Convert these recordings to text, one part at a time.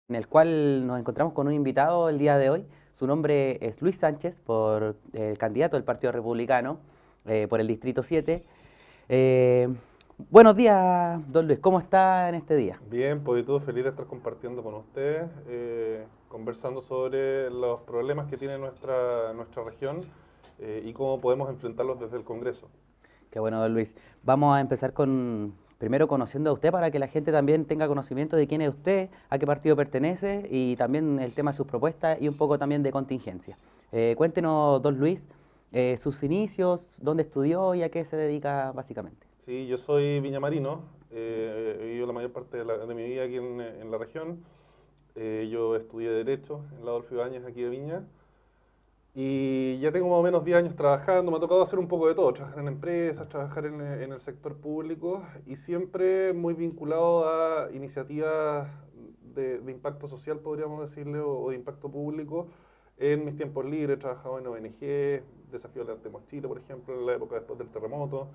en el cual nos encontramos con un invitado el día de hoy. Su nombre es Luis Sánchez, candidato del Partido Republicano por el Distrito 7. Eh, Buenos días, don Luis, ¿cómo está en este día? Bien, pues y todo feliz de estar compartiendo con ustedes, conversando sobre los problemas que tiene nuestra región y cómo podemos enfrentarlos desde el Congreso. Qué bueno, don Luis. Vamos a empezar primero conociendo a usted para que la gente también tenga conocimiento de quién es usted, a qué partido pertenece y también el tema de sus propuestas y un poco también de contingencia. Cuéntenos, don Luis, sus inicios, dónde estudió y a qué se dedica básicamente. Sí, yo soy viñamarino, he vivido la mayor parte de mi vida aquí en la región. Yo estudié Derecho en la Adolfo Ibáñez aquí de Viña. Y ya tengo más o menos 10 años trabajando, me ha tocado hacer un poco de todo, trabajar en empresas, trabajar en el sector público y siempre muy vinculado a iniciativas de impacto social, podríamos decirle, o de impacto público. En mis tiempos libres he trabajado en ONG, Desafío Levantemos Chile, por ejemplo, en la época después del terremoto.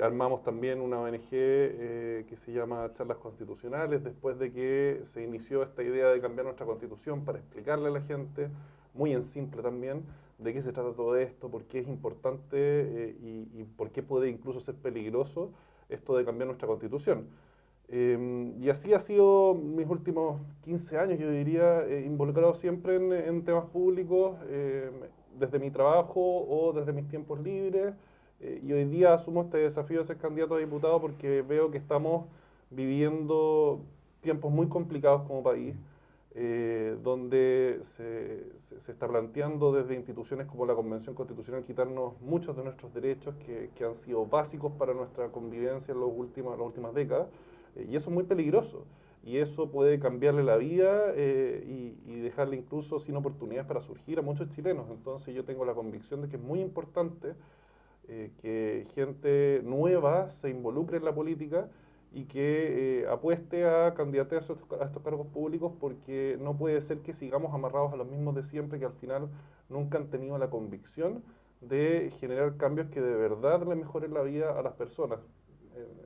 Armamos también una ONG que se llama Charlas Constitucionales, después de que se inició esta idea de cambiar nuestra constitución para explicarle a la gente muy en simple también, de qué se trata todo esto, por qué es importante y por qué puede incluso ser peligroso esto de cambiar nuestra constitución. Y así ha sido mis últimos 15 años, yo diría, involucrado siempre en temas públicos, desde mi trabajo o desde mis tiempos libres. Y hoy día asumo este desafío de ser candidato a diputado porque veo que estamos viviendo tiempos muy complicados como país, donde se está planteando desde instituciones como la Convención Constitucional quitarnos muchos de nuestros derechos que han sido básicos para nuestra convivencia en las últimas décadas, y eso es muy peligroso. Y eso puede cambiarle la vida y dejarle incluso sin oportunidades para surgir a muchos chilenos. Entonces yo tengo la convicción de que es muy importante que gente nueva se involucre en la política y que apueste a candidatearse a estos cargos públicos, porque no puede ser que sigamos amarrados a los mismos de siempre, que al final nunca han tenido la convicción de generar cambios que de verdad le mejoren la vida a las personas.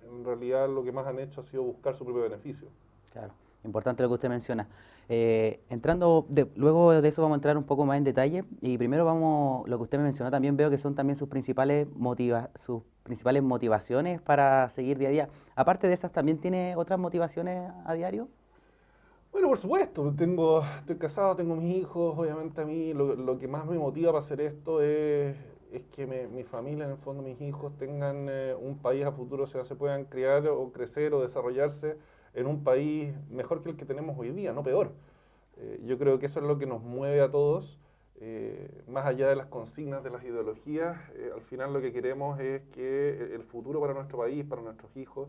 En realidad lo que más han hecho ha sido buscar su propio beneficio. Claro, importante lo que usted menciona. Luego de eso vamos a entrar un poco más en detalle y primero lo que usted me mencionó también veo que son también sus principales motivaciones para seguir día a día. Aparte de esas, ¿también tiene otras motivaciones a diario? Bueno, por supuesto, estoy casado, tengo mis hijos, obviamente a mí lo que más me motiva para hacer esto es que mi familia, en el fondo mis hijos, tengan un país a futuro, o sea, se puedan criar o crecer o desarrollarse en un país mejor que el que tenemos hoy día, no peor. Yo creo que eso es lo que nos mueve a todos, más allá de las consignas, de las ideologías. Al final lo que queremos es que el futuro para nuestro país, para nuestros hijos,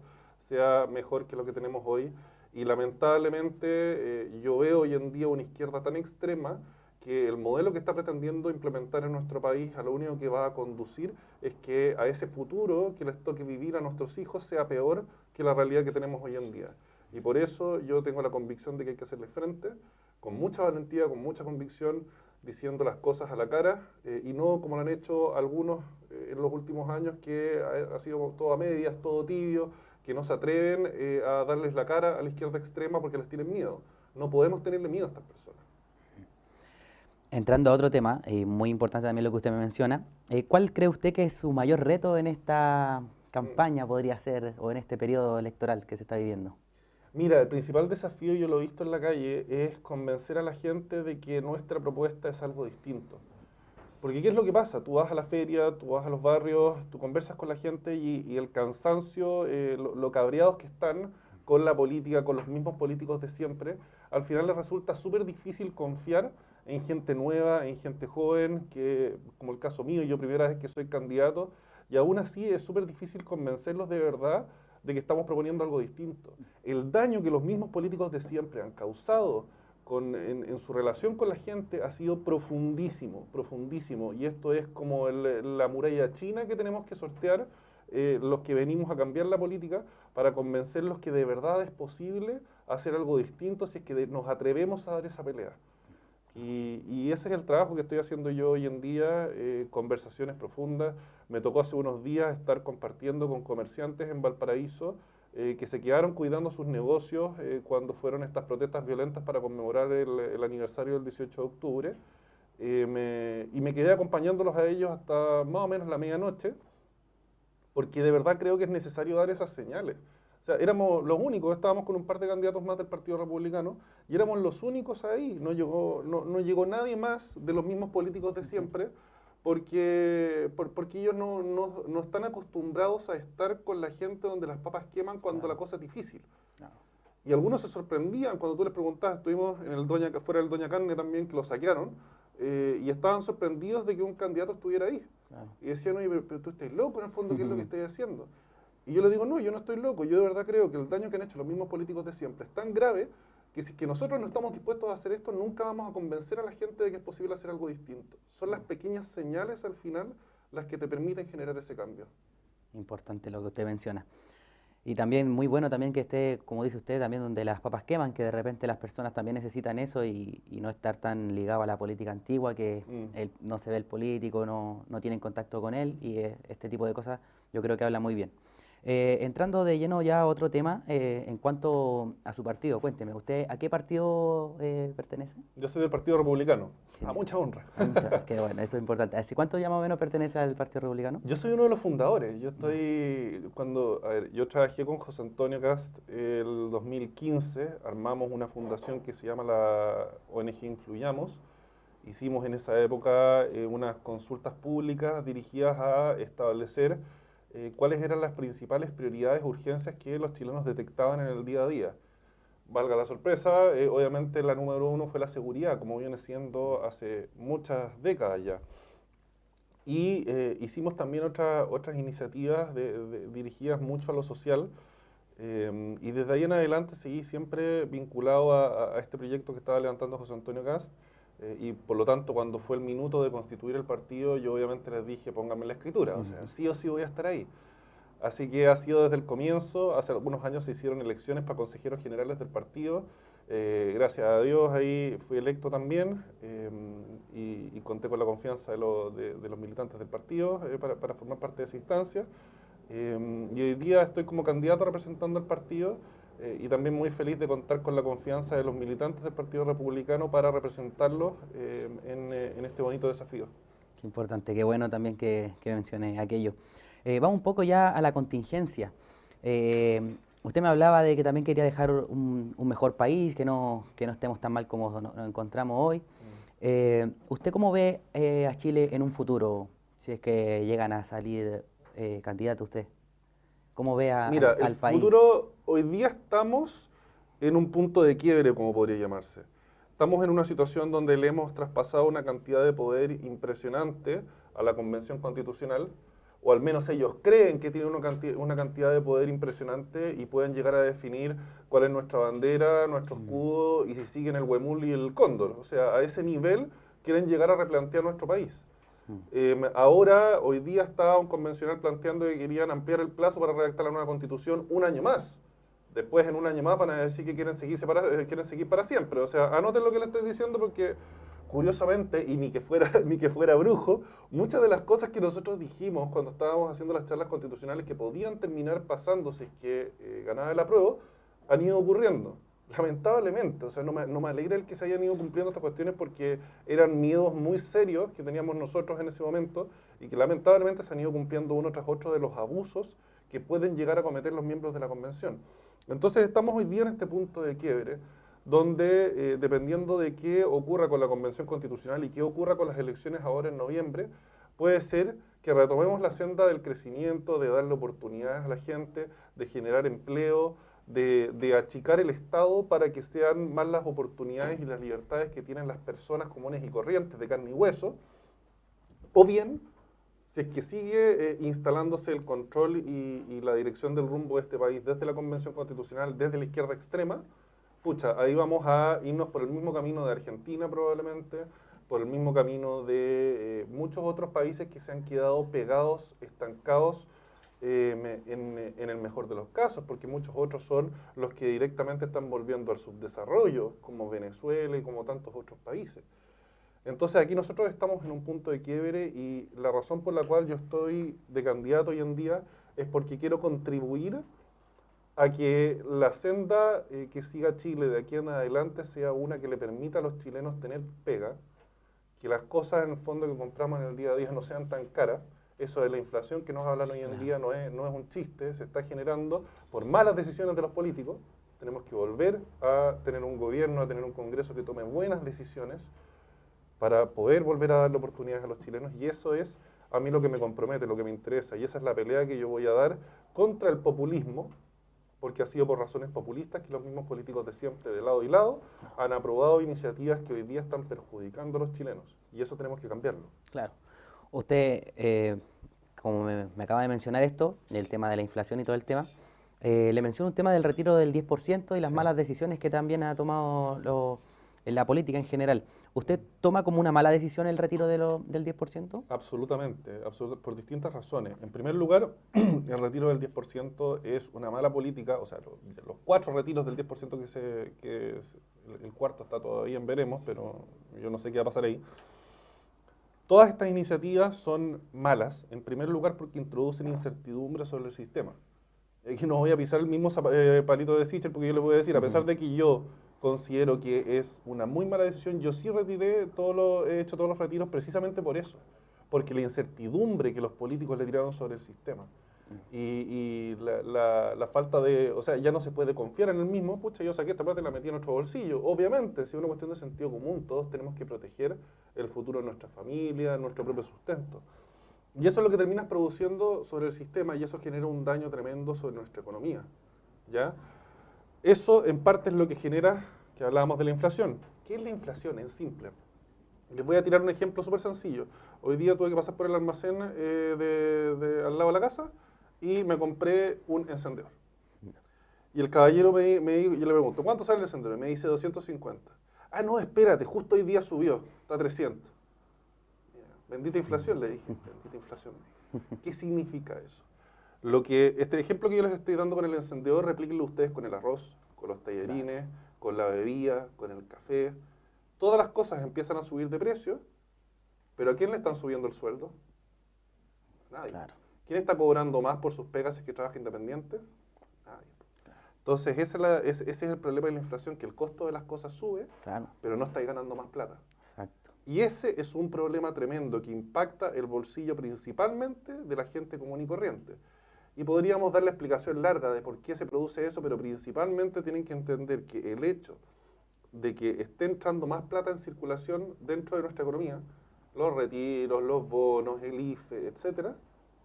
sea mejor que lo que tenemos hoy. Y lamentablemente yo veo hoy en día una izquierda tan extrema que el modelo que está pretendiendo implementar en nuestro país a lo único que va a conducir es que a ese futuro que les toque vivir a nuestros hijos sea peor que la realidad que tenemos hoy en día. Y por eso yo tengo la convicción de que hay que hacerle frente con mucha valentía, con mucha convicción, diciendo las cosas a la cara y no como lo han hecho algunos en los últimos años, que ha sido todo a medias, todo tibio, que no se atreven a darles la cara a la izquierda extrema porque les tienen miedo. No podemos tenerle miedo a estas personas. Entrando a otro tema, y muy importante también lo que usted me menciona, ¿cuál cree usted que es su mayor reto en esta Mm. campaña, podría ser, o en este periodo electoral que se está viviendo? Mira, el principal desafío, yo lo he visto en la calle, es convencer a la gente de que nuestra propuesta es algo distinto. Porque ¿qué es lo que pasa? Tú vas a la feria, tú vas a los barrios, tú conversas con la gente y el cansancio, lo cabreados que están con la política, con los mismos políticos de siempre, al final les resulta súper difícil confiar en gente nueva, en gente joven, que como el caso mío, yo primera vez que soy candidato, y aún así es súper difícil convencerlos de verdad de que estamos proponiendo algo distinto. El daño que los mismos políticos de siempre han causado en su relación con la gente ha sido profundísimo, profundísimo. Y esto es como la muralla china que tenemos que sortear los que venimos a cambiar la política para convencerlos que de verdad es posible hacer algo distinto si es que nos atrevemos a dar esa pelea. Y ese es el trabajo que estoy haciendo yo hoy en día, conversaciones profundas. Me tocó hace unos días estar compartiendo con comerciantes en Valparaíso, que se quedaron cuidando sus negocios cuando fueron estas protestas violentas para conmemorar el aniversario del 18 de octubre. Y me quedé acompañándolos a ellos hasta más o menos la medianoche, porque de verdad creo que es necesario dar esas señales. O sea, éramos los únicos, estábamos con un par de candidatos más del Partido Republicano, y éramos los únicos ahí, no llegó nadie más de los mismos políticos de siempre, porque ellos no están acostumbrados a estar con la gente donde las papas queman cuando la cosa es difícil. Claro. Y algunos se sorprendían cuando tú les preguntabas, estuvimos en el fuera del Doña Carne también, que lo saquearon, y estaban sorprendidos de que un candidato estuviera ahí. Claro. Y decían, oye, pero tú estás loco en el fondo, ¿qué es lo que estás haciendo? Y yo les digo, no, yo no estoy loco, yo de verdad creo que el daño que han hecho los mismos políticos de siempre es tan grave que si es que nosotros no estamos dispuestos a hacer esto, nunca vamos a convencer a la gente de que es posible hacer algo distinto. Son las pequeñas señales al final las que te permiten generar ese cambio. Importante lo que usted menciona. Y también muy bueno también que esté, como dice usted, también donde las papas queman, que de repente las personas también necesitan eso y no estar tan ligado a la política antigua, que no se ve el político, no tienen contacto con él, y este tipo de cosas yo creo que habla muy bien. Entrando de lleno ya a otro tema, en cuanto a su partido, cuénteme, ¿usted a qué partido pertenece? Yo soy del Partido Republicano, Genial. a mucha honra. Qué bueno, eso es importante. ¿Hace cuánto ya más o menos pertenece al Partido Republicano? Yo soy uno de los fundadores. Yo trabajé con José Antonio Cast el 2015, armamos una fundación que se llama la ONG Influyamos. Hicimos en esa época unas consultas públicas dirigidas a establecer cuáles eran las principales prioridades, urgencias que los chilenos detectaban en el día a día. Valga la sorpresa, obviamente la número uno fue la seguridad, como viene siendo hace muchas décadas ya. Y hicimos también otras iniciativas dirigidas mucho a lo social, y desde ahí en adelante seguí siempre vinculado a este proyecto que estaba levantando José Antonio Cast, y por lo tanto cuando fue el minuto de constituir el partido, yo obviamente les dije, pónganme la escritura, o sea, sí o sí voy a estar ahí. Así que ha sido desde el comienzo. Hace algunos años se hicieron elecciones para consejeros generales del partido. Gracias a Dios ahí fui electo también, y conté con la confianza de los militantes del partido para formar parte de esa instancia. Y hoy día estoy como candidato representando al partido, y también muy feliz de contar con la confianza de los militantes del Partido Republicano para representarlos en este bonito desafío. Qué importante, qué bueno también que mencione aquello. Vamos un poco ya a la contingencia. Usted me hablaba de que también quería dejar un mejor país, que no estemos tan mal como nos encontramos hoy. ¿Usted cómo ve a Chile en un futuro, si es que llegan a salir candidato usted? ¿Cómo ve Mira, al país? el futuro, hoy día estamos en un punto de quiebre, como podría llamarse. Estamos en una situación donde le hemos traspasado una cantidad de poder impresionante a la Convención Constitucional, o al menos ellos creen que tienen una cantidad de poder impresionante y pueden llegar a definir cuál es nuestra bandera, nuestro escudo, y si siguen el huemul y el cóndor. O sea, a ese nivel quieren llegar a replantear nuestro país. Ahora, hoy día estaba un convencional planteando que querían ampliar el plazo para redactar la nueva Constitución un año más. Después, en un año más, van a decir que quieren seguir para siempre. O sea, anoten lo que le estoy diciendo porque, curiosamente, y ni que fuera brujo, muchas de las cosas que nosotros dijimos cuando estábamos haciendo las charlas constitucionales que podían terminar pasando si es que ganaba el apruebo, han ido ocurriendo. Lamentablemente, o sea, no me alegra el que se hayan ido cumpliendo estas cuestiones porque eran miedos muy serios que teníamos nosotros en ese momento y que lamentablemente se han ido cumpliendo uno tras otro de los abusos que pueden llegar a cometer los miembros de la Convención. Entonces estamos hoy día en este punto de quiebre donde, dependiendo de qué ocurra con la Convención Constitucional y qué ocurra con las elecciones ahora en noviembre, puede ser que retomemos la senda del crecimiento, de darle oportunidades a la gente, de generar empleo, de achicar el Estado para que sean más las oportunidades y las libertades que tienen las personas comunes y corrientes de carne y hueso, o bien, si es que sigue instalándose el control y la dirección del rumbo de este país desde la Convención Constitucional, desde la izquierda extrema, pucha, ahí vamos a irnos por el mismo camino de Argentina probablemente, por el mismo camino de muchos otros países que se han quedado pegados, estancados, en el mejor de los casos, porque muchos otros son los que directamente están volviendo al subdesarrollo, como Venezuela y como tantos otros países. Entonces aquí nosotros estamos en un punto de quiebre y la razón por la cual yo estoy de candidato hoy en día es porque quiero contribuir a que la senda que siga Chile de aquí en adelante sea una que le permita a los chilenos tener pega, que las cosas en el fondo que compramos en el día a día no sean tan caras. Eso de la inflación que nos hablan hoy en día no es un chiste, se está generando por malas decisiones de los políticos. Tenemos que volver a tener un gobierno, a tener un Congreso que tome buenas decisiones para poder volver a darle oportunidades a los chilenos, y eso es a mí lo que me compromete, lo que me interesa, y esa es la pelea que yo voy a dar contra el populismo, porque ha sido por razones populistas que los mismos políticos de siempre, de lado y lado, han aprobado iniciativas que hoy día están perjudicando a los chilenos, y eso tenemos que cambiarlo. Claro. Usted, como me acaba de mencionar esto, el tema de la inflación y todo el tema, le menciono un tema del retiro del 10% y las malas decisiones que también ha tomado en la política en general. ¿Usted toma como una mala decisión el retiro del 10%? Absolutamente, por distintas razones. En primer lugar, el retiro del 10% es una mala política, o sea, los 4 retiros del 10% el cuarto está todavía en veremos, pero yo no sé qué va a pasar ahí. Todas estas iniciativas son malas, en primer lugar porque introducen incertidumbre sobre el sistema. Que no voy a pisar el mismo palito de Sichel, porque yo le voy a decir, a pesar de que yo considero que es una muy mala decisión, yo sí he hecho todos los retiros precisamente por eso, porque la incertidumbre que los políticos le tiraron sobre el sistema y la falta de, o sea, ya no se puede confiar en el mismo. Pucha, yo saqué esta plata y la metí en nuestro bolsillo. Obviamente, si es una cuestión de sentido común, todos tenemos que proteger el futuro de nuestra familia, nuestro propio sustento. Y eso es lo que terminas produciendo sobre el sistema, y eso genera un daño tremendo sobre nuestra economía, ¿ya? Eso en parte es lo que genera, que hablábamos de la inflación. ¿Qué es la inflación en simple? Les voy a tirar un ejemplo súper sencillo. Hoy día tuve que pasar por el almacén al lado de la casa y me compré un encendedor. Y el caballero yo le pregunto, ¿cuánto sale el encendedor? Y me dice 250. Ah, no, espérate, justo hoy día subió, está a 300. Bendita inflación, le dije. Bendita inflación. ¿Qué significa eso? Este ejemplo que yo les estoy dando con el encendedor, replíquenlo ustedes con el arroz, con los tallarines, con la bebida, con el café. Todas las cosas empiezan a subir de precio, pero ¿a quién le están subiendo el sueldo? Nadie. Claro. ¿Quién está cobrando más por sus pegas si es que trabaja independiente? Nadie. Entonces ese es el problema de la inflación, que el costo de las cosas sube, pero no estáis ganando más plata. Exacto. Y ese es un problema tremendo que impacta el bolsillo principalmente de la gente común y corriente. Y podríamos dar la explicación larga de por qué se produce eso, pero principalmente tienen que entender que el hecho de que esté entrando más plata en circulación dentro de nuestra economía, los retiros, los bonos, el IFE, etcétera,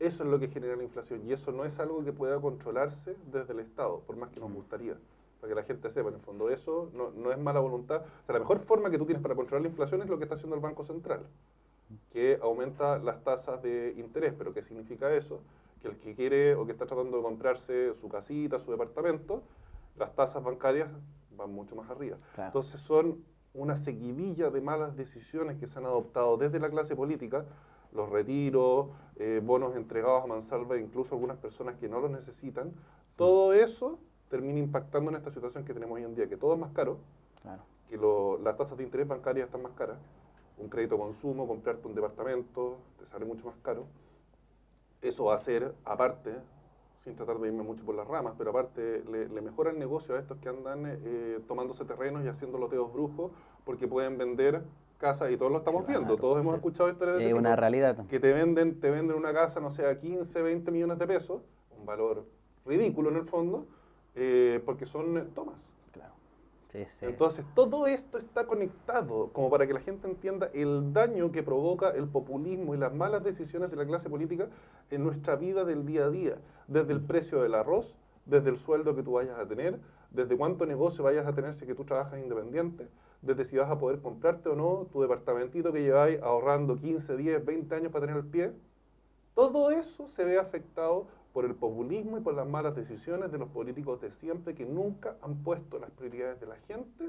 eso es lo que genera la inflación, y eso no es algo que pueda controlarse desde el Estado, por más que nos gustaría. Para que la gente sepa, en el fondo, eso no es mala voluntad. O sea, la mejor forma que tú tienes para controlar la inflación es lo que está haciendo el Banco Central, que aumenta las tasas de interés. ¿Pero qué significa eso? Que el que quiere o que está tratando de comprarse su casita, su departamento, las tasas bancarias van mucho más arriba. Claro. Entonces son una seguidilla de malas decisiones que se han adoptado desde la clase política, los retiros, bonos entregados a mansalva, incluso algunas personas que no los necesitan. Todo eso termina impactando en esta situación que tenemos hoy en día, que todo es más caro, que las tasas de interés bancarias están más caras, un crédito consumo, comprarte un departamento, te sale mucho más caro. Eso va a ser, aparte, sin tratar de irme mucho por las ramas, pero aparte le mejora el negocio a estos que andan tomándose terrenos y haciendo loteos brujos, porque pueden vender casas, y todos lo estamos viendo, todos hemos escuchado historias de ese tipo, una realidad. Que te venden una casa, no sé, a 15, 20 millones de pesos, un valor ridículo en el fondo, porque son tomas. Claro. Sí, sí. Entonces, todo esto está conectado, como para que la gente entienda el daño que provoca el populismo y las malas decisiones de la clase política en nuestra vida del día a día. Desde el precio del arroz, desde el sueldo que tú vayas a tener, desde cuánto negocio vayas a tener si que tú trabajas independiente, desde si vas a poder comprarte o no tu departamentito que lleváis ahorrando 15, 10, 20 años para tener el pie. Todo eso se ve afectado por el populismo y por las malas decisiones de los políticos de siempre, que nunca han puesto las prioridades de la gente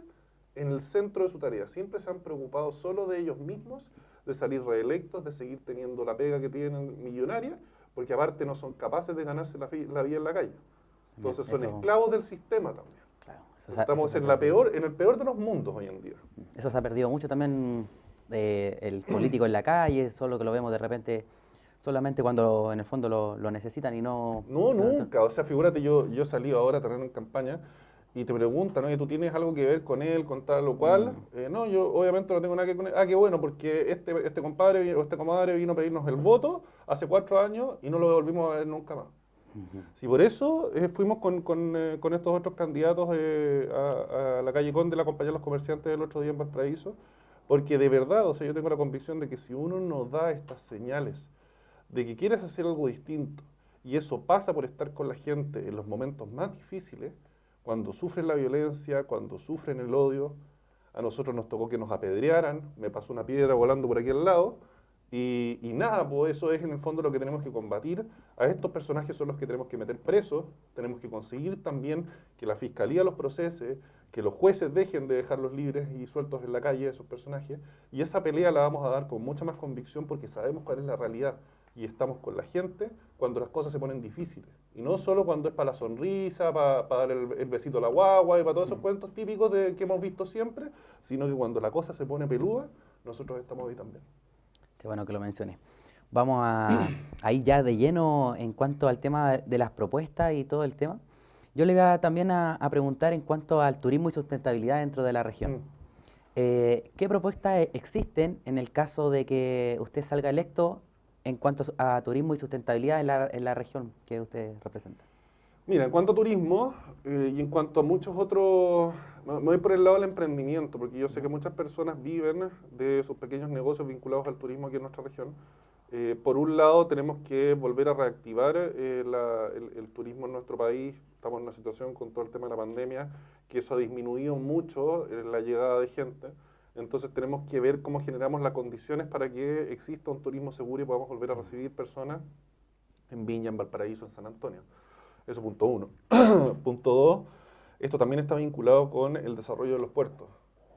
en el centro de su tarea. Siempre se han preocupado solo de ellos mismos, de salir reelectos, de seguir teniendo la pega que tienen millonaria, porque aparte no son capaces de ganarse la vida en la calle. Entonces son esclavos del sistema también. Claro, estamos en el peor de los mundos hoy en día. Eso se ha perdido mucho también, el político en la calle, solo que lo vemos de repente solamente cuando en el fondo lo necesitan y no... No, nunca. O sea, figúrate, yo he salido ahora a terreno en campaña y te preguntan, oye, ¿tú tienes algo que ver con él, con tal o cual? No, yo obviamente no tengo nada que ver con él. Ah, qué bueno, porque este compadre o esta comadre vino a pedirnos el voto hace 4 años y no lo volvimos a ver nunca más. Ujú. Sí, por eso fuimos con estos otros candidatos a la calle Conde, a acompañar a los comerciantes el otro día en Valparaíso, porque de verdad, o sea, yo tengo la convicción de que si uno nos da estas señales de que quieres hacer algo distinto, y eso pasa por estar con la gente en los momentos más difíciles, cuando sufren la violencia, cuando sufren el odio, a nosotros nos tocó que nos apedrearan, me pasó una piedra volando por aquí al lado, y nada, pues eso es en el fondo lo que tenemos que combatir. A estos personajes son los que tenemos que meter presos, tenemos que conseguir también que la fiscalía los procese, que los jueces dejen de dejarlos libres y sueltos en la calle a esos personajes, y esa pelea la vamos a dar con mucha más convicción porque sabemos cuál es la realidad y estamos con la gente cuando las cosas se ponen difíciles. Y no solo cuando es para la sonrisa, para dar el besito a la guagua y para todos esos cuentos típicos que hemos visto siempre, sino que cuando la cosa se pone peluda, nosotros estamos ahí también. Qué bueno que lo mencioné. Vamos a ir ya de lleno en cuanto al tema de las propuestas y todo el tema. Yo le voy también a preguntar en cuanto al turismo y sustentabilidad dentro de la región. Mm. ¿Qué propuestas existen en el caso de que usted salga electo en cuanto a turismo y sustentabilidad en la región que usted representa? Mira, en cuanto a turismo y en cuanto a muchos otros, me voy por el lado del emprendimiento, porque yo sé que muchas personas viven de sus pequeños negocios vinculados al turismo aquí en nuestra región. Por un lado, tenemos que volver a reactivar el turismo en nuestro país. Estamos en una situación con todo el tema de la pandemia, que eso ha disminuido mucho la llegada de gente. Entonces tenemos que ver cómo generamos las condiciones para que exista un turismo seguro y podamos volver a recibir personas en Viña, en Valparaíso, en San Antonio. Eso punto uno. Punto dos, esto también está vinculado con el desarrollo de los puertos.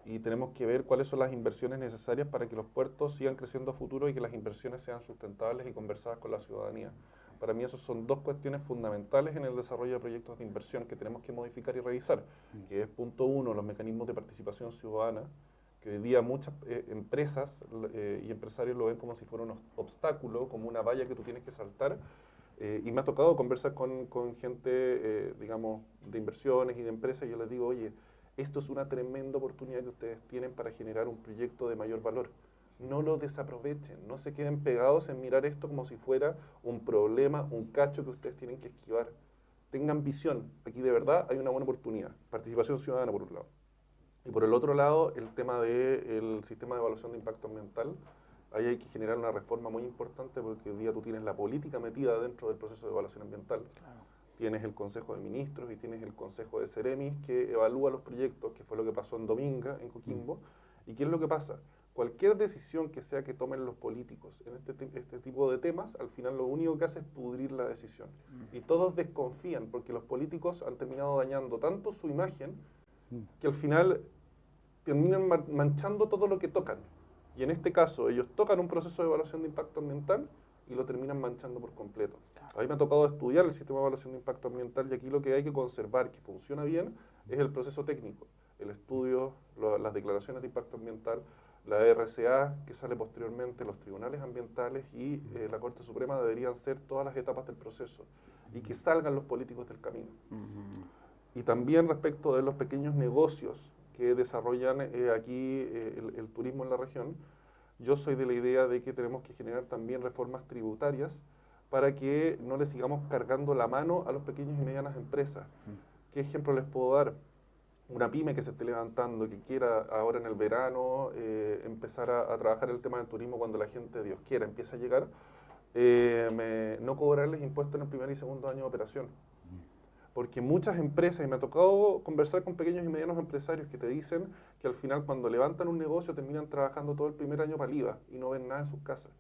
Y tenemos que ver cuáles son las inversiones necesarias para que los puertos sigan creciendo a futuro y que las inversiones sean sustentables y conversadas con la ciudadanía. Para mí esas son dos cuestiones fundamentales en el desarrollo de proyectos de inversión que tenemos que modificar y revisar, que es punto uno, los mecanismos de participación ciudadana, que hoy día muchas empresas y empresarios lo ven como si fuera un obstáculo, como una valla que tú tienes que saltar, y me ha tocado conversar con gente, digamos, de inversiones y de empresas, y yo les digo, oye, esto es una tremenda oportunidad que ustedes tienen para generar un proyecto de mayor valor. No lo desaprovechen, no se queden pegados en mirar esto como si fuera un problema, un cacho que ustedes tienen que esquivar. Tengan visión, aquí de verdad hay una buena oportunidad. Participación ciudadana por un lado. Y por el otro lado, el tema del sistema de evaluación de impacto ambiental. Ahí hay que generar una reforma muy importante porque hoy día tú tienes la política metida dentro del proceso de evaluación ambiental. Claro. Tienes el Consejo de Ministros y tienes el Consejo de Ceremis que evalúa los proyectos, que fue lo que pasó en Dominga, en Coquimbo. ¿Y qué es lo que pasa? Cualquier decisión que sea que tomen los políticos en este tipo de temas, al final lo único que hace es pudrir la decisión. Y todos desconfían porque los políticos han terminado dañando tanto su imagen que al final terminan manchando todo lo que tocan. Y en este caso, ellos tocan un proceso de evaluación de impacto ambiental y lo terminan manchando por completo. A mí me ha tocado estudiar el sistema de evaluación de impacto ambiental y aquí lo que hay que conservar, que funciona bien, es el proceso técnico, el estudio, las declaraciones de impacto ambiental, la RCA que sale posteriormente, los tribunales ambientales y la Corte Suprema deberían ser todas las etapas del proceso y que salgan los políticos del camino. Y también respecto de los pequeños negocios que desarrollan aquí el turismo en la región, yo soy de la idea de que tenemos que generar también reformas tributarias para que no le sigamos cargando la mano a los pequeños y medianas empresas. ¿Qué ejemplo les puedo dar? Una pyme que se esté levantando, que quiera ahora en el verano empezar a trabajar el tema del turismo cuando la gente, Dios quiera, empieza a llegar, no cobrarles impuestos en el primer y segundo año de operación. Porque muchas empresas, y me ha tocado conversar con pequeños y medianos empresarios que te dicen que al final cuando levantan un negocio terminan trabajando todo el primer año para el IVA y no ven nada en sus casas.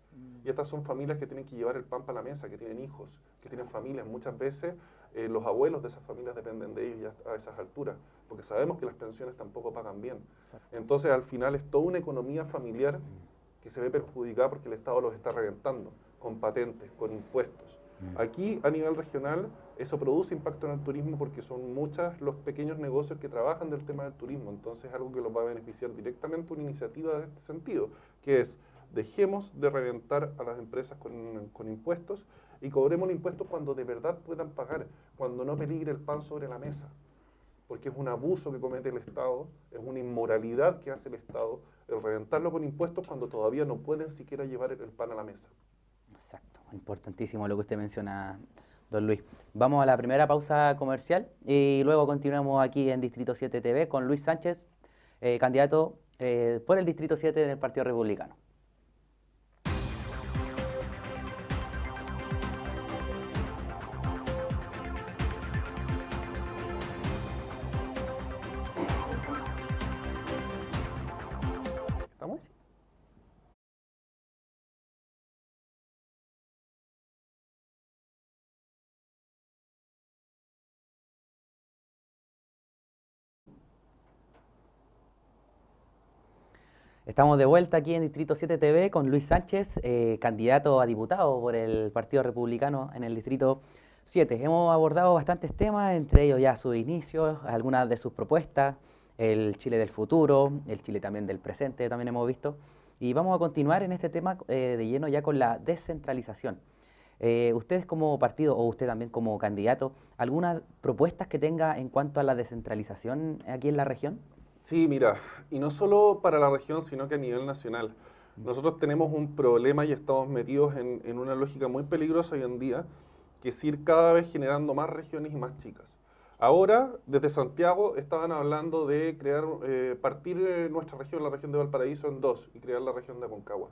Y estas son familias que tienen que llevar el pan para la mesa, que tienen hijos, que tienen familias. Muchas veces los abuelos de esas familias dependen de ellos ya a esas alturas, porque sabemos que las pensiones tampoco pagan bien. Exacto. Entonces al final es toda una economía familiar que se ve perjudicada porque el Estado los está reventando, con patentes, con impuestos. Aquí, a nivel regional, eso produce impacto en el turismo porque son muchos los pequeños negocios que trabajan del tema del turismo. Entonces, es algo que los va a beneficiar directamente una iniciativa de este sentido, que es Dejemos de reventar a las empresas con impuestos y cobremos impuestos cuando de verdad puedan pagar, cuando no peligre el pan sobre la mesa. Porque es un abuso que comete el Estado, es una inmoralidad que hace el Estado, el reventarlo con impuestos cuando todavía no pueden siquiera llevar el pan a la mesa. Exacto, importantísimo lo que usted menciona, don Luis. Vamos a la primera pausa comercial y luego continuamos aquí en Distrito 7 TV con Luis Sánchez, candidato por el Distrito 7 del Partido Republicano. ¿Estamos? Estamos de vuelta aquí en Distrito 7 TV con Luis Sánchez, candidato a diputado por el Partido Republicano en el Distrito 7. Hemos abordado bastantes temas, entre ellos ya sus inicios, algunas de sus propuestas, el Chile del futuro, el Chile también del presente, también hemos visto. Y vamos a continuar en este tema de lleno ya con la descentralización. Ustedes como partido o usted también como candidato, ¿algunas propuestas que tenga en cuanto a la descentralización aquí en la región? Sí, mira, y no solo para la región, sino que a nivel nacional. Nosotros tenemos un problema y estamos metidos en una lógica muy peligrosa hoy en día, que es ir cada vez generando más regiones y más chicas. Ahora, desde Santiago, estaban hablando de crear, partir nuestra región, la región de Valparaíso, en dos y crear la región de Aconcagua.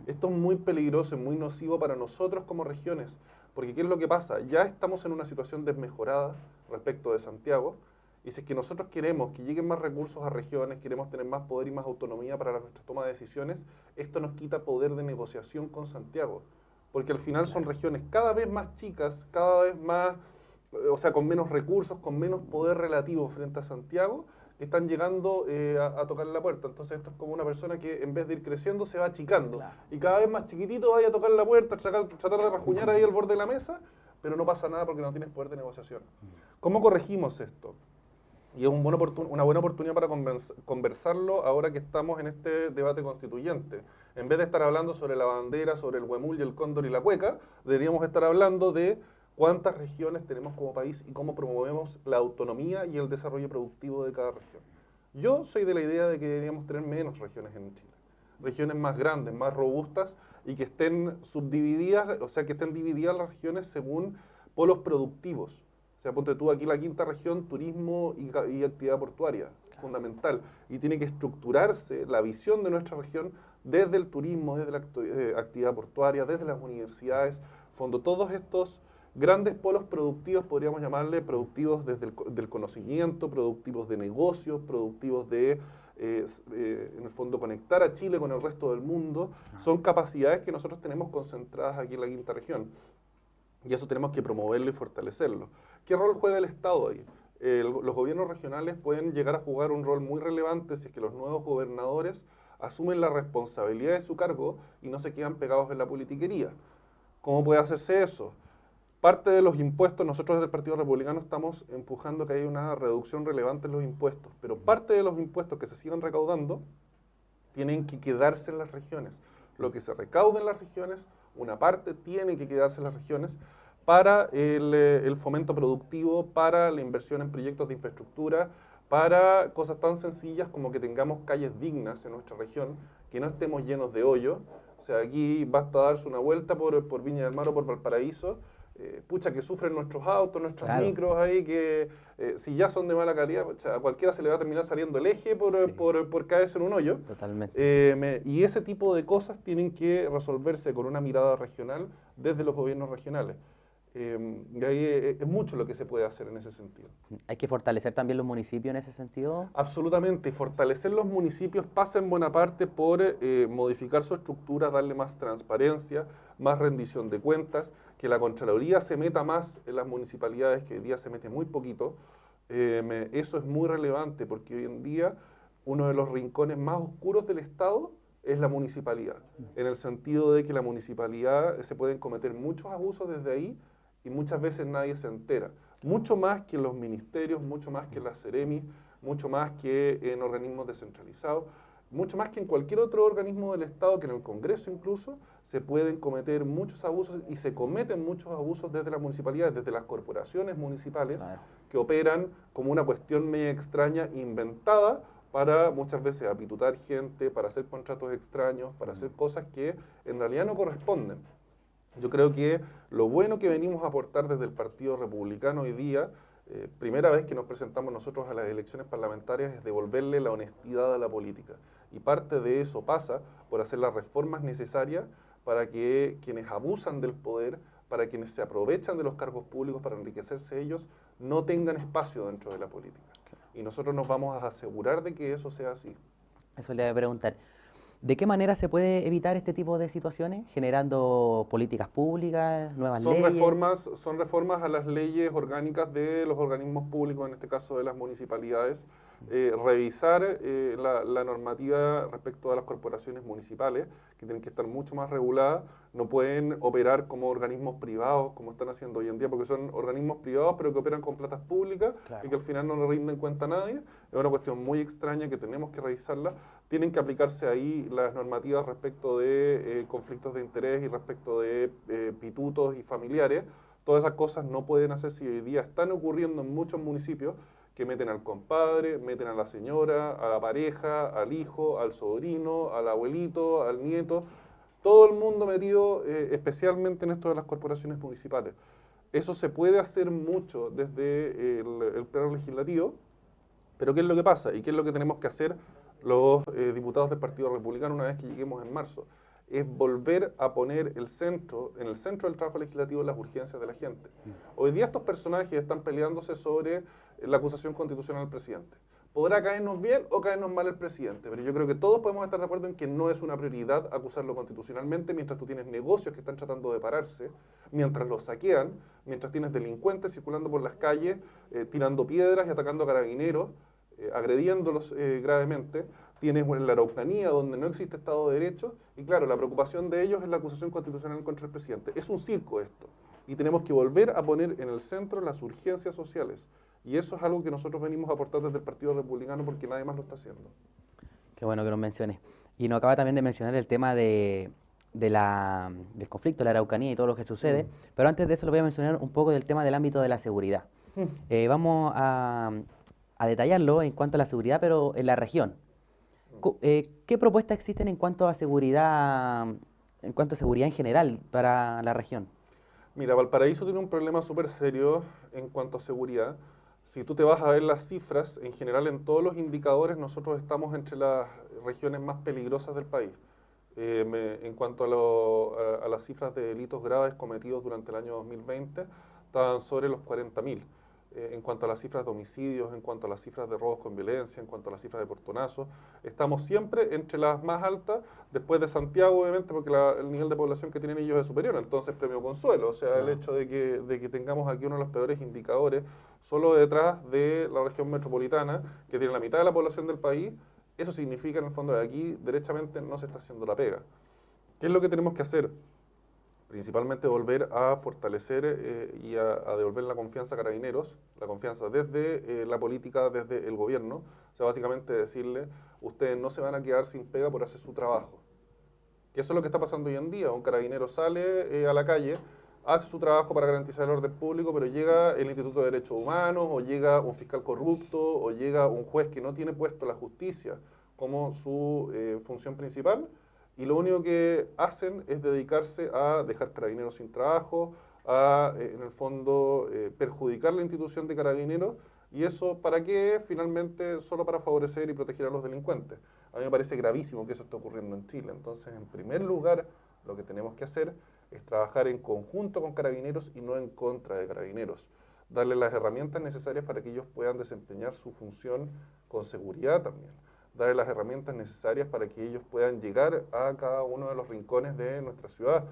Esto es muy peligroso y muy nocivo para nosotros como regiones, porque ¿qué es lo que pasa? Ya estamos en una situación desmejorada respecto de Santiago, y si es que nosotros queremos que lleguen más recursos a regiones, queremos tener más poder y más autonomía para nuestra toma de decisiones, esto nos quita poder de negociación con Santiago. Porque al final son regiones cada vez más chicas, cada vez más, o sea, con menos recursos, con menos poder relativo frente a Santiago, que están llegando a tocar la puerta. Entonces esto es como una persona que en vez de ir creciendo se va achicando. Claro. Y cada vez más chiquitito vaya a tocar la puerta, tratar de rajuñar ahí al borde de la mesa, pero no pasa nada porque no tienes poder de negociación. ¿Cómo corregimos esto? Y es una buena oportunidad para conversarlo ahora que estamos en este debate constituyente. En vez de estar hablando sobre la bandera, sobre el huemul y el cóndor y la cueca, deberíamos estar hablando de cuántas regiones tenemos como país y cómo promovemos la autonomía y el desarrollo productivo de cada región. Yo soy de la idea de que deberíamos tener menos regiones en Chile. Regiones más grandes, más robustas y que estén subdivididas, o sea, que estén divididas las regiones según polos productivos. O sea, ponte tú aquí la quinta región, turismo y actividad portuaria, fundamental. Y tiene que estructurarse la visión de nuestra región desde el turismo, desde la actividad portuaria, desde las universidades, fondo todos estos grandes polos productivos, podríamos llamarle productivos desde del conocimiento, productivos de negocios, productivos de, en el fondo, conectar a Chile con el resto del mundo, son capacidades que nosotros tenemos concentradas aquí en la quinta región. Y eso tenemos que promoverlo y fortalecerlo. ¿Qué rol juega el Estado ahí? Los gobiernos regionales pueden llegar a jugar un rol muy relevante si es que los nuevos gobernadores asumen la responsabilidad de su cargo y no se quedan pegados en la politiquería. ¿Cómo puede hacerse eso? Parte de los impuestos, nosotros desde el Partido Republicano estamos empujando que haya una reducción relevante en los impuestos, pero parte de los impuestos que se sigan recaudando tienen que quedarse en las regiones. Lo que se recaude en las regiones, una parte tiene que quedarse en las regiones para el fomento productivo, para la inversión en proyectos de infraestructura, para cosas tan sencillas como que tengamos calles dignas en nuestra región, que no estemos llenos de hoyos. O sea, aquí basta darse una vuelta por Viña del Mar o por Valparaíso, pucha, que sufren nuestros autos, nuestros micros ahí, que si ya son de mala calidad, pucha, a cualquiera se le va a terminar saliendo el eje por caerse en un hoyo. Totalmente. Y ese tipo de cosas tienen que resolverse con una mirada regional desde los gobiernos regionales. Y ahí es mucho lo que se puede hacer en ese sentido. Hay que fortalecer también los municipios en ese sentido. Absolutamente, y fortalecer los municipios pasa en buena parte por modificar su estructura, darle más transparencia, más rendición de cuentas, que la Contraloría se meta más en las municipalidades, que hoy día se mete muy poquito. Eso es muy relevante porque hoy en día uno de los rincones más oscuros del Estado es la municipalidad, en el sentido de que la municipalidad se pueden cometer muchos abusos desde ahí y muchas veces nadie se entera. Mucho más que en los ministerios, mucho más que en las Ceremis, mucho más que en organismos descentralizados. mucho más que en cualquier otro organismo del Estado, que en el Congreso incluso, se pueden cometer muchos abusos y se cometen muchos abusos desde las municipalidades, desde las corporaciones municipales, Claro. que operan como una cuestión media extraña, inventada, para muchas veces apitutar gente, para hacer contratos extraños, para hacer cosas que en realidad no corresponden. Yo creo que lo bueno que venimos a aportar desde el Partido Republicano hoy día, primera vez que nos presentamos nosotros a las elecciones parlamentarias, es devolverle la honestidad a la política. Y parte de eso pasa por hacer las reformas necesarias para que quienes abusan del poder, para quienes se aprovechan de los cargos públicos para enriquecerse ellos, no tengan espacio dentro de la política. Y nosotros nos vamos a asegurar de que eso sea así. Eso le voy a preguntar. ¿De qué manera se puede evitar este tipo de situaciones? ¿Generando políticas públicas, nuevas leyes? Son reformas a las leyes orgánicas de los organismos públicos, en este caso de las municipalidades, revisar la normativa respecto a las corporaciones municipales, que tienen que estar mucho más reguladas, no pueden operar como organismos privados, como están haciendo hoy en día, porque son organismos privados, pero que operan con platas públicas Claro. y que al final no le rinden cuenta a nadie. Es una cuestión muy extraña que tenemos que revisarla. Tienen que aplicarse ahí las normativas respecto de conflictos de interés y respecto de pitutos y familiares. Todas esas cosas no pueden hacerse y hoy día están ocurriendo en muchos municipios, que meten al compadre, meten a la señora, a la pareja, al hijo, al sobrino, al abuelito, al nieto, todo el mundo metido especialmente en esto de las corporaciones municipales. Eso se puede hacer mucho desde el plano legislativo, pero ¿qué es lo que pasa? ¿Y qué es lo que tenemos que hacer los diputados del Partido Republicano una vez que lleguemos en marzo? Es volver a poner en el centro del trabajo legislativo, las urgencias de la gente. Hoy día estos personajes están peleándose sobre la acusación constitucional al presidente. Podrá caernos bien o caernos mal el presidente, pero yo creo que todos podemos estar de acuerdo en que no es una prioridad acusarlo constitucionalmente mientras tú tienes negocios que están tratando de pararse, mientras los saquean, mientras tienes delincuentes circulando por las calles, tirando piedras y atacando a carabineros, agrediéndolos gravemente. Tienes la Araucanía, donde no existe Estado de Derecho, y claro, la preocupación de ellos es la acusación constitucional contra el presidente. Es un circo esto, y tenemos que volver a poner en el centro las urgencias sociales. Y eso es algo que nosotros venimos a aportar desde el Partido Republicano porque nadie más lo está haciendo. Qué bueno que nos menciones. Y nos acaba también de mencionar el tema del conflicto, la Araucanía y todo lo que sucede, pero antes de eso le voy a mencionar un poco del tema del ámbito de la seguridad. Vamos a detallarlo en cuanto a la seguridad, pero en la región. ¿Qué propuestas existen en cuanto a seguridad en general para la región? Mira, Valparaíso tiene un problema súper serio en cuanto a seguridad. Si tú te vas a ver las cifras, en general en todos los indicadores nosotros estamos entre las regiones más peligrosas del país. En cuanto a las cifras de delitos graves cometidos durante el año 2020, estaban sobre los 40.000. En cuanto a las cifras de homicidios, en cuanto a las cifras de robos con violencia, en cuanto a las cifras de portonazos, estamos siempre entre las más altas, después de Santiago, obviamente, porque el nivel de población que tienen ellos es superior, entonces premio consuelo. O sea, el hecho de que tengamos aquí uno de los peores indicadores, solo detrás de la región metropolitana, que tiene la mitad de la población del país, eso significa en el fondo que aquí derechamente no se está haciendo la pega. ¿Qué es lo que tenemos que hacer? Principalmente volver a fortalecer y a devolver la confianza a Carabineros, la confianza desde la política, desde el gobierno. O sea, básicamente decirle, ustedes no se van a quedar sin pega por hacer su trabajo. Que eso es lo que está pasando hoy en día. Un carabinero sale a la calle, hace su trabajo para garantizar el orden público, pero llega el Instituto de Derechos Humanos, o llega un fiscal corrupto, o llega un juez que no tiene puesto la justicia como su función principal, y lo único que hacen es dedicarse a dejar Carabineros sin trabajo, a, en el fondo, perjudicar la institución de Carabineros, y eso, ¿para qué? Finalmente, solo para favorecer y proteger a los delincuentes. A mí me parece gravísimo que eso esté ocurriendo en Chile. Entonces, en primer lugar, lo que tenemos que hacer es trabajar en conjunto con Carabineros y no en contra de Carabineros. Darle las herramientas necesarias para que ellos puedan desempeñar su función con seguridad también. Darle las herramientas necesarias para que ellos puedan llegar a cada uno de los rincones de nuestra ciudad.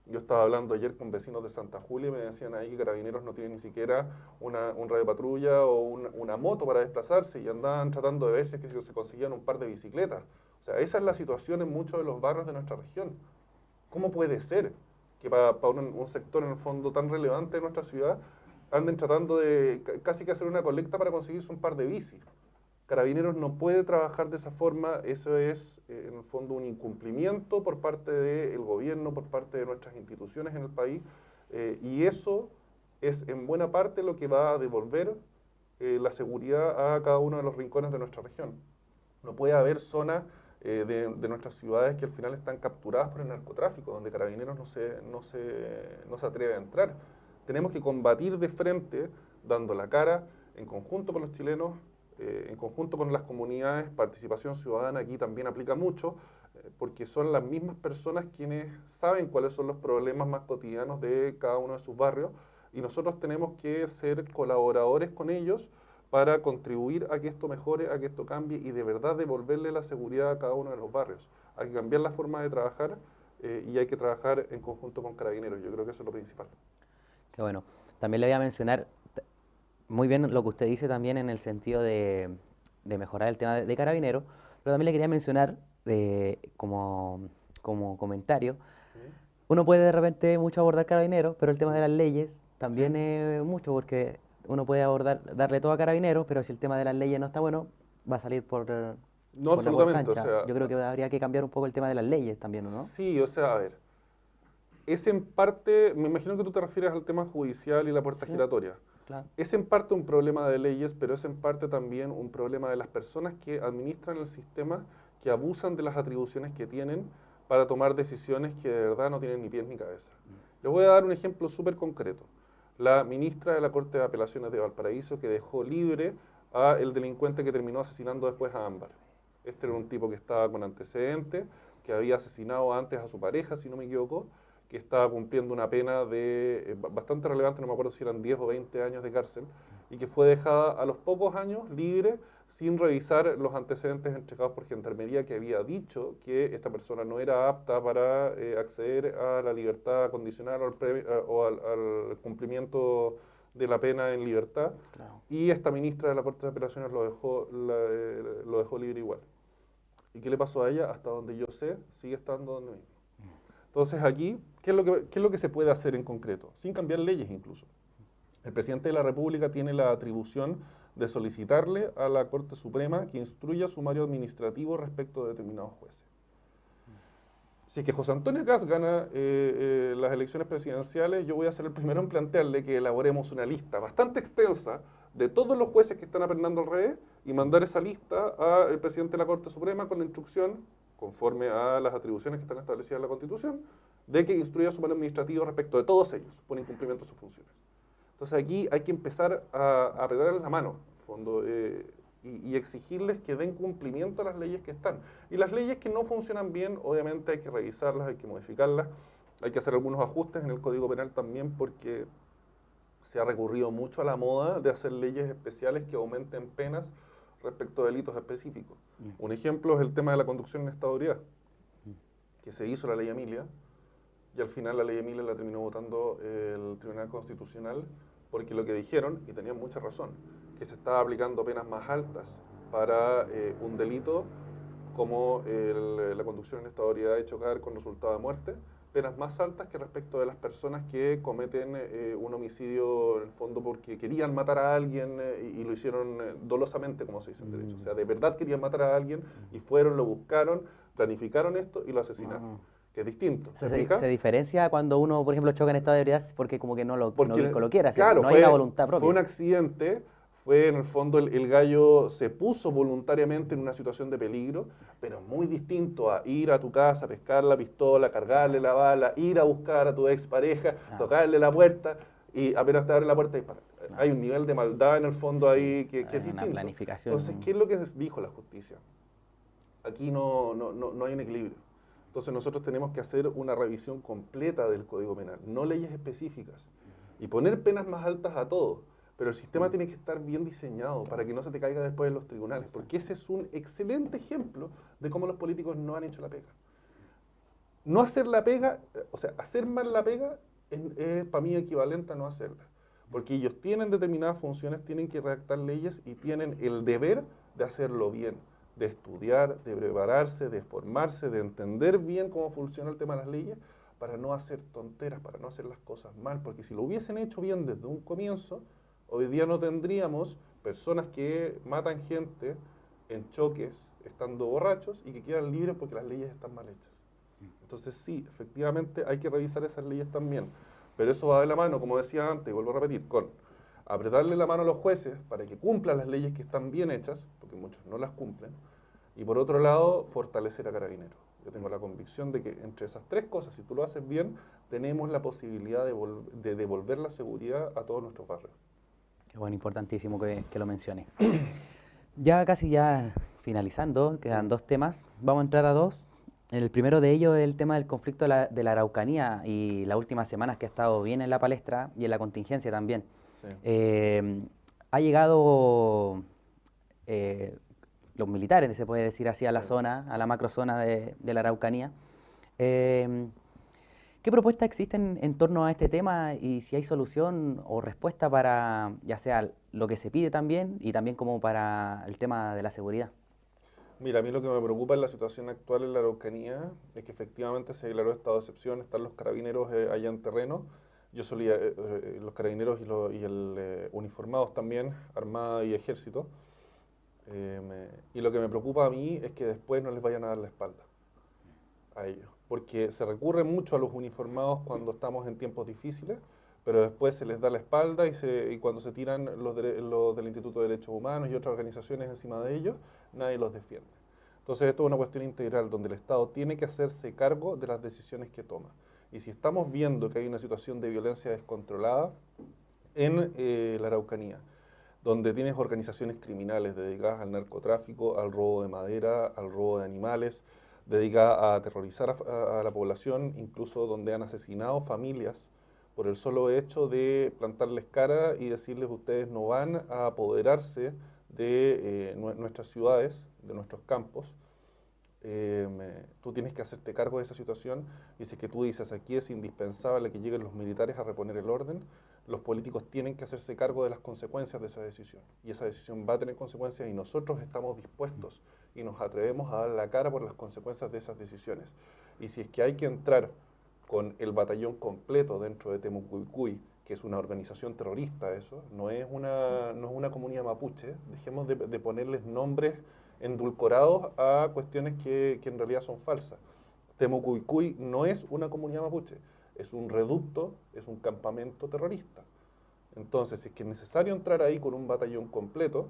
Yo estaba hablando ayer con vecinos de Santa Julia y me decían ahí que Carabineros no tienen ni siquiera un radio patrulla o una moto para desplazarse, y andaban tratando de ver si es que se conseguían un par de bicicletas. O sea, esa es la situación en muchos de los barrios de nuestra región. ¿Cómo puede ser que para un sector en el fondo tan relevante de nuestra ciudad anden tratando de casi que hacer una colecta para conseguirse un par de bicis? Carabineros no puede trabajar de esa forma, eso es en el fondo un incumplimiento por parte del gobierno, por parte de nuestras instituciones en el país, y eso es en buena parte lo que va a devolver la seguridad a cada uno de los rincones de nuestra región. No puede haber zonas de nuestras ciudades que al final están capturadas por el narcotráfico, donde Carabineros no se atreve a entrar. Tenemos que combatir de frente, dando la cara, en conjunto con los chilenos, en conjunto con las comunidades. Participación ciudadana aquí también aplica mucho, porque son las mismas personas quienes saben cuáles son los problemas más cotidianos de cada uno de sus barrios, y nosotros tenemos que ser colaboradores con ellos para contribuir a que esto mejore, a que esto cambie y de verdad devolverle la seguridad a cada uno de los barrios. Hay que cambiar la forma de trabajar y hay que trabajar en conjunto con Carabineros. Yo creo que eso es lo principal. Qué bueno. También le voy a mencionar muy bien lo que usted dice también en el sentido de mejorar el tema de Carabineros, pero también le quería mencionar como comentario, ¿Sí? uno puede de repente mucho abordar Carabineros, pero el tema de las leyes también ¿Sí? es mucho, porque uno puede darle todo a Carabineros, pero si el tema de las leyes no está bueno, va a salir No, por la puerta absolutamente. O ancha. sea, Yo creo que habría que cambiar un poco el tema de las leyes también, ¿o no? sí, o sea, a ver. Es en parte, me imagino que tú te refieres al tema judicial y la puerta Sí, giratoria. claro. Es en parte un problema de leyes, pero es en parte también un problema de las personas que administran el sistema, que abusan de las atribuciones que tienen para tomar decisiones que de verdad no tienen ni pies ni cabeza. Les voy a dar un ejemplo súper concreto. La ministra de la Corte de Apelaciones de Valparaíso que dejó libre a el delincuente que terminó asesinando después a Ámbar. Este era un tipo que estaba con antecedentes, que había asesinado antes a su pareja, si no me equivoco, que estaba cumpliendo una pena de bastante relevante, no me acuerdo si eran 10 o 20 años de cárcel, y que fue dejada a los pocos años libre sin revisar los antecedentes entregados por Gendarmería, que había dicho que esta persona no era apta para acceder a la libertad condicional o al cumplimiento de la pena en libertad, Claro. y esta ministra de la Corte de Apelaciones lo dejó libre igual. ¿Y qué le pasó a ella? Hasta donde yo sé, sigue estando donde mismo. Entonces aquí, ¿qué es lo que se puede hacer en concreto? Sin cambiar leyes incluso. El presidente de la República tiene la atribución de solicitarle a la Corte Suprema que instruya sumario administrativo respecto de determinados jueces. Si es que José Antonio Kast gana las elecciones presidenciales, yo voy a ser el primero en plantearle que elaboremos una lista bastante extensa de todos los jueces que están aprendiendo al revés y mandar esa lista al presidente de la Corte Suprema con la instrucción, conforme a las atribuciones que están establecidas en la Constitución, de que instruya sumario administrativo respecto de todos ellos por incumplimiento de sus funciones. Entonces aquí hay que empezar a apretarles la mano, en fondo, y exigirles que den cumplimiento a las leyes que están. Y las leyes que no funcionan bien, obviamente hay que revisarlas, hay que modificarlas, hay que hacer algunos ajustes en el Código Penal también, porque se ha recurrido mucho a la moda de hacer leyes especiales que aumenten penas respecto a delitos específicos. Un ejemplo es el tema de la conducción en estado de ebriedad, que se hizo la ley Emilia, y al final la ley Emilia la terminó votando el Tribunal Constitucional, porque lo que dijeron, y tenían mucha razón, que se estaba aplicando penas más altas para un delito como la conducción en estado de ebriedad y chocar con resultado de muerte, penas más altas que respecto de las personas que cometen un homicidio en el fondo porque querían matar a alguien y lo hicieron dolosamente, como se dice en derecho. O sea, de verdad querían matar a alguien y fueron, lo buscaron, planificaron esto y lo asesinaron. Que es distinto. Se diferencia cuando uno, por ejemplo, choca en estado de ebriedad porque como que no lo quiere hacer, claro, no hay una voluntad fue propia. un accidente, fue en el fondo el gallo se puso voluntariamente en una situación de peligro, pero muy distinto a ir a tu casa, pescar la pistola, cargarle la bala, ir a buscar a tu expareja, tocarle la puerta y apenas te abre la puerta disparar. Hay un nivel de maldad en el fondo ahí que es distinto. Una planificación. Entonces, ¿qué es lo que dijo la justicia? Aquí no hay un equilibrio. Entonces nosotros tenemos que hacer una revisión completa del Código Penal, no leyes específicas, y poner penas más altas a todos. Pero el sistema tiene que estar bien diseñado para que no se te caiga después en los tribunales, porque ese es un excelente ejemplo de cómo los políticos no han hecho la pega. No hacer la pega, o sea, hacer mal la pega es para mí equivalente a no hacerla. Porque ellos tienen determinadas funciones, tienen que redactar leyes y tienen el deber de hacerlo bien, de estudiar, de prepararse, de formarse, de entender bien cómo funciona el tema de las leyes, para no hacer tonteras, para no hacer las cosas mal. Porque si lo hubiesen hecho bien desde un comienzo, Hoy día no tendríamos personas que matan gente en choques estando borrachos y que quedan libres porque las leyes están mal hechas. Entonces sí, efectivamente hay que revisar esas leyes también, pero eso va de la mano, como decía antes, y vuelvo a repetir, con apretarle la mano a los jueces para que cumplan las leyes que están bien hechas, porque muchos no las cumplen, y por otro lado, fortalecer a Carabineros. Yo tengo la convicción de que entre esas tres cosas, si tú lo haces bien, tenemos la posibilidad de devolver la seguridad a todos nuestros barrios. Qué bueno, importantísimo que lo mencione. Ya casi ya finalizando, quedan dos temas, vamos a entrar a dos. El primero de ellos es el tema del conflicto de la Araucanía y las últimas semanas que ha estado bien en la palestra y en la contingencia también. Sí. Ha llegado los militares, se puede decir así, a la Sí. zona, a la macrozona de la Araucanía. ¿Qué propuestas existen en torno a este tema y si hay solución o respuesta para, ya sea lo que se pide también y también como para el tema de la seguridad? Mira, a mí lo que me preocupa en la situación actual en la Araucanía es que efectivamente se declaró estado de excepción, están los carabineros allá en terreno. Yo solía, los carabineros y el uniformados también, Armada y Ejército. Y lo que me preocupa a mí es que después no les vayan a dar la espalda a ellos. Porque se recurre mucho a los uniformados cuando estamos en tiempos difíciles, pero después se les da la espalda y cuando se tiran los del Instituto de Derechos Humanos y otras organizaciones encima de ellos, nadie los defiende. Entonces esto es una cuestión integral donde el Estado tiene que hacerse cargo de las decisiones que toma. Y si estamos viendo que hay una situación de violencia descontrolada en la Araucanía, donde tienes organizaciones criminales dedicadas al narcotráfico, al robo de madera, al robo de animales, dedicadas a aterrorizar a la población, incluso donde han asesinado familias por el solo hecho de plantarles cara y decirles ustedes no van a apoderarse de nuestras ciudades, de nuestros campos. Tú tienes que hacerte cargo de esa situación y si es que tú dices aquí es indispensable que lleguen los militares a reponer el orden, los políticos tienen que hacerse cargo de las consecuencias de esa decisión. Y esa decisión va a tener consecuencias y nosotros estamos dispuestos y nos atrevemos a dar la cara por las consecuencias de esas decisiones. Y si es que hay que entrar con el batallón completo dentro de Temucuicui, que es una organización terrorista eso, no es una comunidad mapuche, dejemos de ponerles nombres endulcorados a cuestiones que en realidad son falsas. Temucuicui no es una comunidad mapuche, es un reducto, es un campamento terrorista. Entonces, si es que es necesario entrar ahí con un batallón completo,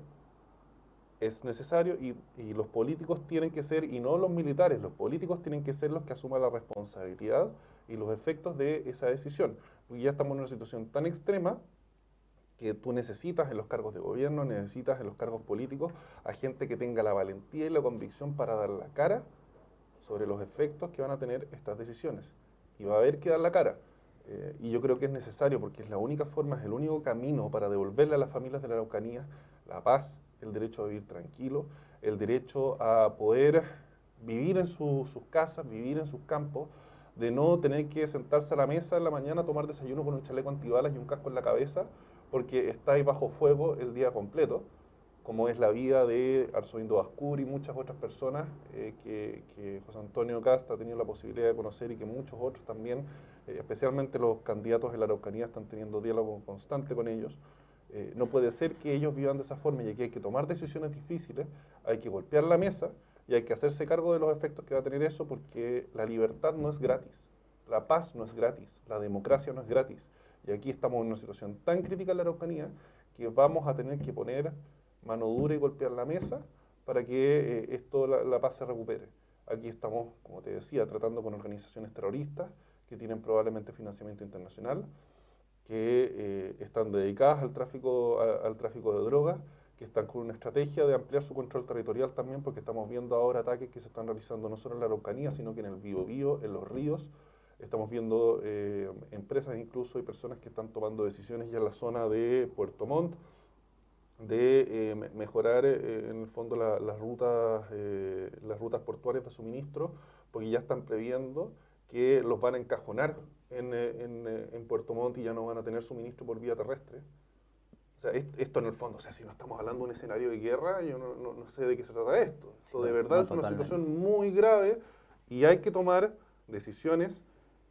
es necesario y los políticos tienen que ser, y no los militares, los políticos tienen que ser los que asuman la responsabilidad y los efectos de esa decisión. Porque ya estamos en una situación tan extrema que tú necesitas en los cargos de gobierno, necesitas en los cargos políticos a gente que tenga la valentía y la convicción para dar la cara sobre los efectos que van a tener estas decisiones. Y va a haber que dar la cara. Y yo creo que es necesario porque es la única forma, es el único camino para devolverle a las familias de la Araucanía la paz, el derecho a vivir tranquilo, el derecho a poder vivir en sus casas, vivir en sus campos, de no tener que sentarse a la mesa en la mañana a tomar desayuno con un chaleco antibalas y un casco en la cabeza porque estáis bajo fuego el día completo, como es la vida de Arzobindo Bascuri y muchas otras personas que José Antonio Cast ha tenido la posibilidad de conocer y que muchos otros también, especialmente los candidatos de la Araucanía, están teniendo diálogo constante con ellos. No puede ser que ellos vivan de esa forma y aquí hay que tomar decisiones difíciles, hay que golpear la mesa y hay que hacerse cargo de los efectos que va a tener eso porque la libertad no es gratis, la paz no es gratis, la democracia no es gratis. Y aquí estamos en una situación tan crítica en la Araucanía que vamos a tener que poner mano dura y golpear la mesa para que la paz se recupere. Aquí estamos, como te decía, tratando con organizaciones terroristas que tienen probablemente financiamiento internacional, que están dedicadas al tráfico de drogas, que están con una estrategia de ampliar su control territorial también, porque estamos viendo ahora ataques que se están realizando no solo en la Araucanía, sino que en el Biobío, en los ríos. Estamos viendo empresas incluso y personas que están tomando decisiones ya en la zona de Puerto Montt, de mejorar en el fondo las rutas portuarias de suministro, porque ya están previendo que los van a encajonar en Puerto Montt y ya no van a tener suministro por vía terrestre. O sea, esto en el fondo, o sea, si no estamos hablando de un escenario de guerra, yo no sé de qué se trata esto. Esto de verdad es una situación muy grave y hay que tomar decisiones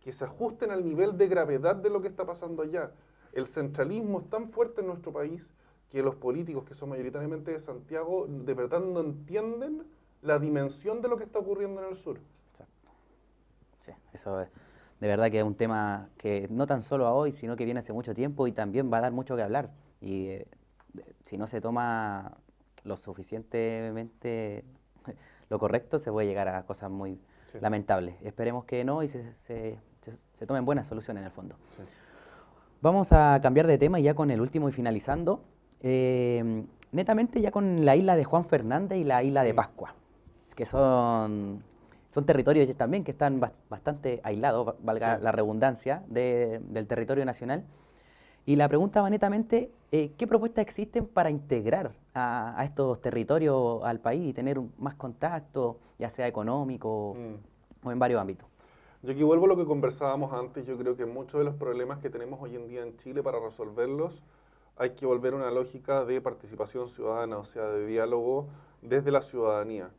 que se ajusten al nivel de gravedad de lo que está pasando allá. el centralismo es tan fuerte en nuestro país que los políticos que son mayoritariamente de Santiago de verdad no entienden la dimensión de lo que está ocurriendo en el sur. Exacto. Sí, eso es, de verdad que es un tema que no tan solo a hoy, sino que viene hace mucho tiempo y también va a dar mucho que hablar. Y si no se toma lo suficientemente lo correcto, se puede llegar a cosas muy Sí. lamentables. Esperemos que no y se tomen buenas soluciones en el fondo. Sí. Vamos a cambiar de tema ya con el último y finalizando. Netamente ya con la isla de Juan Fernández y la isla de Pascua, que son territorios también que están bastante aislados, valga Sí. la redundancia, del territorio nacional. Y la pregunta va netamente, ¿qué propuestas existen para integrar a estos territorios al país y tener más contacto, ya sea económico o en varios ámbitos? Yo aquí vuelvo a lo que conversábamos antes. Yo creo que muchos de los problemas que tenemos hoy en día en Chile, para resolverlos, hay que volver a una lógica de participación ciudadana, o sea, de diálogo desde la ciudadanía.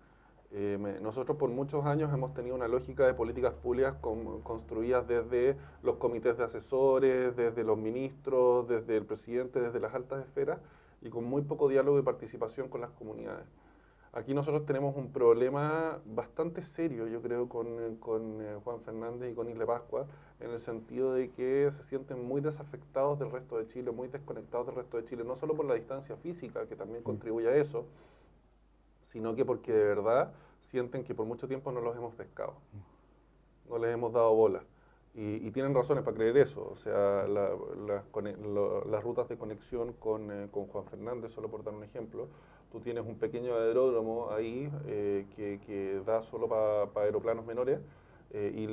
Nosotros por muchos años hemos tenido una lógica de políticas públicas construidas desde los comités de asesores, desde los ministros, desde el presidente, desde las altas esferas, y con muy poco diálogo y participación con las comunidades. Aquí nosotros tenemos un problema bastante serio, yo creo, con Juan Fernández y con Isla Pascua, en el sentido de que se sienten muy desafectados del resto de Chile, muy desconectados del resto de Chile, no solo por la distancia física, que también contribuye a eso, sino que porque de verdad sienten que por mucho tiempo no los hemos pescado, no les hemos dado bola. Y tienen razones para creer eso, o sea, las rutas de conexión con Juan Fernández, solo por dar un ejemplo, tú tienes un pequeño aeródromo ahí que da solo para aeroplanos menores, y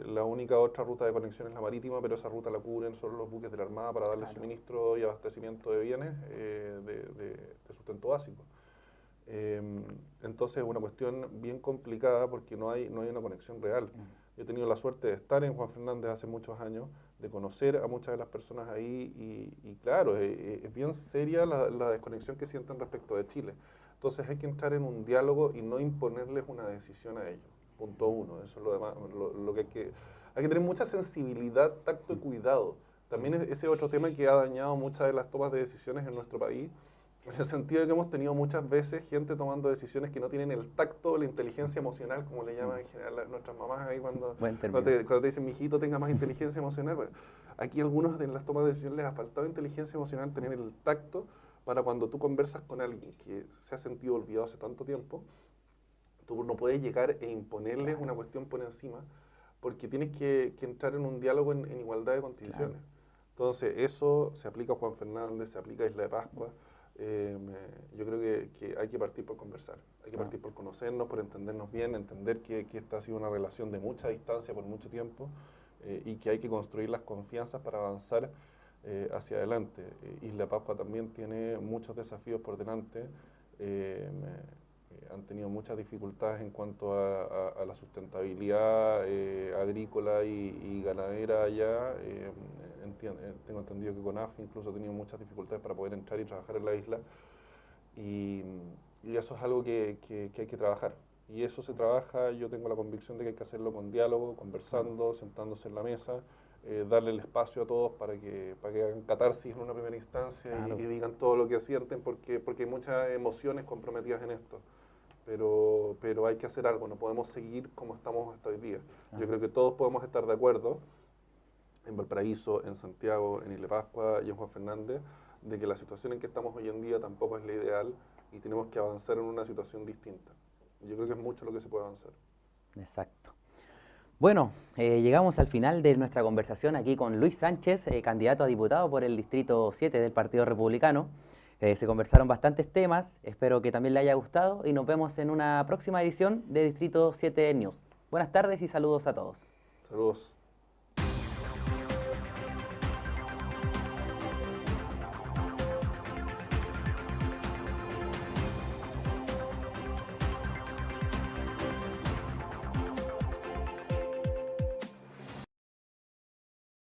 la única otra ruta de conexión es la marítima, pero esa ruta la cubren solo los buques de la Armada para darle suministro y abastecimiento de bienes de sustento básico. Entonces es una cuestión bien complicada porque no hay una conexión real. Yo he tenido la suerte de estar en Juan Fernández hace muchos años, de conocer a muchas de las personas ahí y claro, es bien seria la desconexión que sienten respecto de Chile. Entonces hay que entrar en un diálogo y no imponerles una decisión a ellos. Punto uno. Eso es lo demás, lo que hay que tener mucha sensibilidad, tacto y cuidado. También ese es otro tema que ha dañado muchas de las tomas de decisiones en nuestro país, en el sentido de que hemos tenido muchas veces gente tomando decisiones que no tienen el tacto, la inteligencia emocional, como le llaman en general nuestras mamás ahí cuando te dicen, mijito, tenga más inteligencia emocional. Pues, aquí algunos en las tomas de decisiones les ha faltado inteligencia emocional, tener el tacto para cuando tú conversas con alguien que se ha sentido olvidado hace tanto tiempo, tú no puedes llegar e imponerles una cuestión por encima, porque tienes que entrar en un diálogo en igualdad de condiciones. Entonces, eso se aplica a Juan Fernández, se aplica a Isla de Pascua. Yo creo que hay que partir por conversar, hay que partir por conocernos, por entendernos bien, entender que esta ha sido una relación de mucha distancia por mucho tiempo, y que hay que construir las confianzas para avanzar hacia adelante. Isla Pascua también tiene muchos desafíos por delante. Han tenido muchas dificultades en cuanto a la sustentabilidad agrícola y ganadera allá. Tengo entendido que CONAF incluso ha tenido muchas dificultades para poder entrar y trabajar en la isla. Y eso es algo que hay que trabajar. Y eso se trabaja, yo tengo la convicción de que hay que hacerlo con diálogo, conversando, sentándose en la mesa, darle el espacio a todos para que hagan catarsis en una primera instancia y digan todo lo que sienten, porque hay muchas emociones comprometidas en esto. Pero hay que hacer algo, no podemos seguir como estamos hasta hoy día. Yo creo que todos podemos estar de acuerdo, en Valparaíso, en Santiago, en Isla Pascua y en Juan Fernández, de que la situación en que estamos hoy en día tampoco es la ideal y tenemos que avanzar en una situación distinta. Yo creo que es mucho lo que se puede avanzar. Exacto. Bueno, llegamos al final de nuestra conversación aquí con Luis Sánchez, candidato a diputado por el Distrito 7 del Partido Republicano. Se conversaron bastantes temas, espero que también le haya gustado y nos vemos en una próxima edición de Distrito 7 News. Buenas tardes y saludos a todos. Saludos.